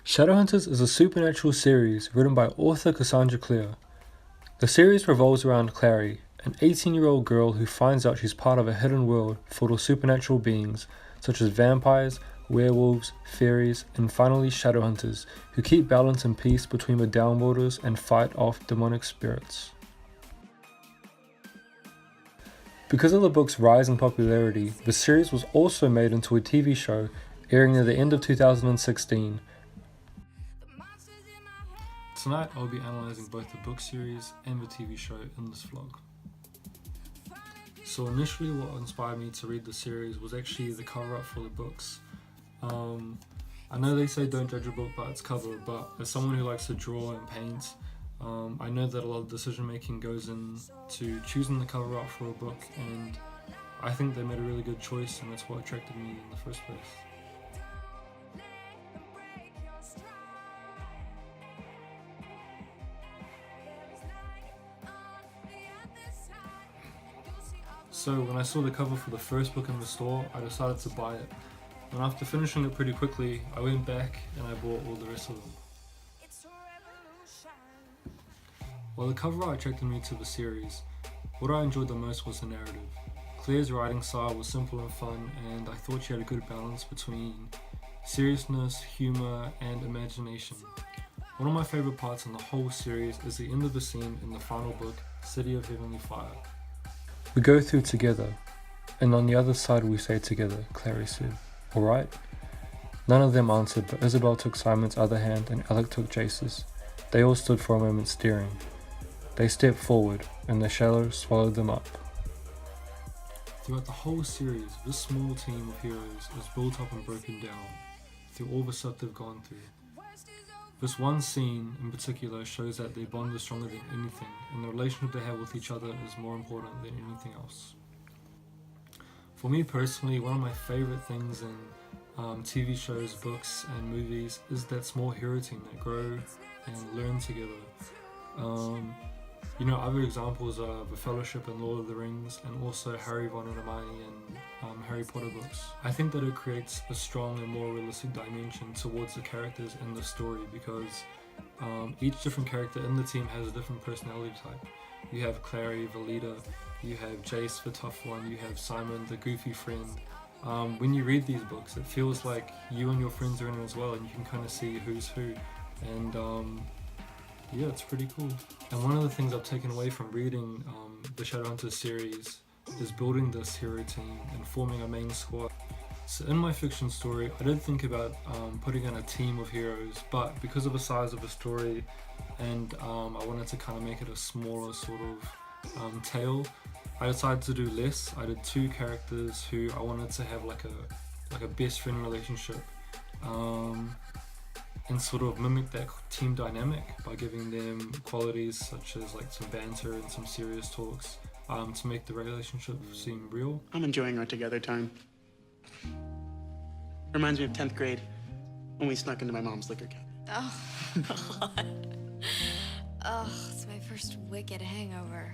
Shadowhunters is a supernatural series written by author Cassandra Clare. The series revolves around Clary, an 18-year-old girl who finds out she's part of a hidden world full of supernatural beings such as vampires, werewolves, fairies, and finally Shadowhunters, who keep balance and peace between the downworlders and fight off demonic spirits. Because of the book's rise in popularity, the series was also made into a TV show, airing near the end of 2016. Tonight I'll be analysing both the book series and the TV show in this vlog. So initially what inspired me to read the series was actually the cover art for the books. I know they say don't judge a book by its cover, but as someone who likes to draw and paint, I know that a lot of decision making goes into choosing the cover art for a book, and I think they made a really good choice, and that's what attracted me in the first place. So when I saw the cover for the first book in the store, I decided to buy it. And after finishing it pretty quickly, I went back and I bought all the rest of them. While the cover art attracted me to the series, what I enjoyed the most was the narrative. Claire's writing style was simple and fun, and I thought she had a good balance between seriousness, humour, and imagination. One of my favourite parts in the whole series is the end of the scene in the final book, City of Heavenly Fire. We go through together, and on the other side we say together, Clary said. Alright? None of them answered, but Isabel took Simon's other hand and Alec took Jace's. They all stood for a moment staring. They stepped forward, and the shadow swallowed them up. Throughout the whole series, this small team of heroes is built up and broken down through all the stuff they've gone through. This one scene in particular shows that their bond is stronger than anything, and the relationship they have with each other is more important than anything else. For me personally, one of my favourite things in TV shows, books and movies is that small hero team that grow and learn together. Other examples are The Fellowship and Lord of the Rings, and also Harry, Ron and Hermione and Harry Potter books. I think that it creates a strong and more realistic dimension towards the characters in the story, because each different character in the team has a different personality type. You have Clary, the leader, you have Jace, the tough one, you have Simon, the goofy friend. When you read these books, it feels like you and your friends are in it as well, and you can kind of see who's who, and yeah, it's pretty cool. And one of the things I've taken away from reading the Shadowhunters series is building this hero team and forming a main squad. So in my fiction story, I did think about putting in a team of heroes, but because of the size of the story and I wanted to kind of make it a smaller sort of tale, I decided to do less. I did 2 characters who I wanted to have like a best friend relationship, and sort of mimic that team dynamic by giving them qualities such as like some banter and some serious talks to make the relationship seem real. I'm enjoying our together time. Reminds me of 10th grade when we snuck into my mom's liquor cabinet. Oh, God. Oh, it's my first wicked hangover.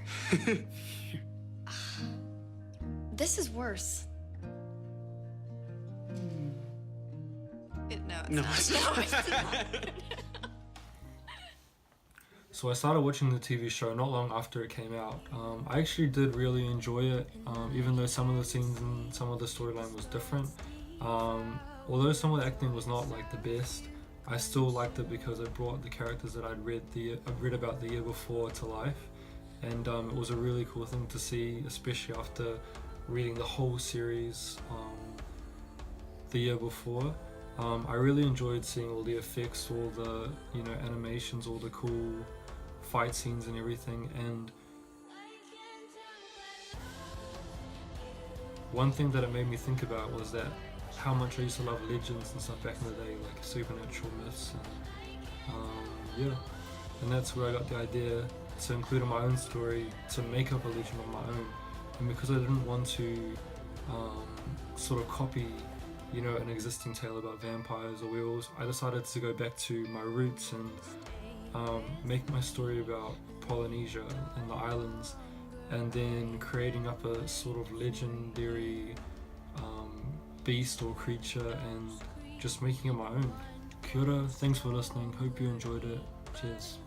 This is worse. No, it's not. So I started watching the TV show not long after it came out. I actually did really enjoy it, even though some of the scenes and some of the storyline was different. Although some of the acting was not like the best, I still liked it because it brought the characters that I'd read about the year before to life, and it was a really cool thing to see, especially after reading the whole series the year before. I really enjoyed seeing all the effects, all the animations, all the cool fight scenes and everything. And one thing that it made me think about was that how much I used to love legends and stuff back in the day, like supernatural myths, and and that's where I got the idea to include in my own story, to make up a legend of my own. And because I didn't want to sort of copy an existing tale about vampires or werewolves, I decided to go back to my roots and make my story about Polynesia and the islands, and then creating up a sort of legendary beast or creature and just making it my own, Kia ora, thanks for listening. Hope you enjoyed it. Cheers.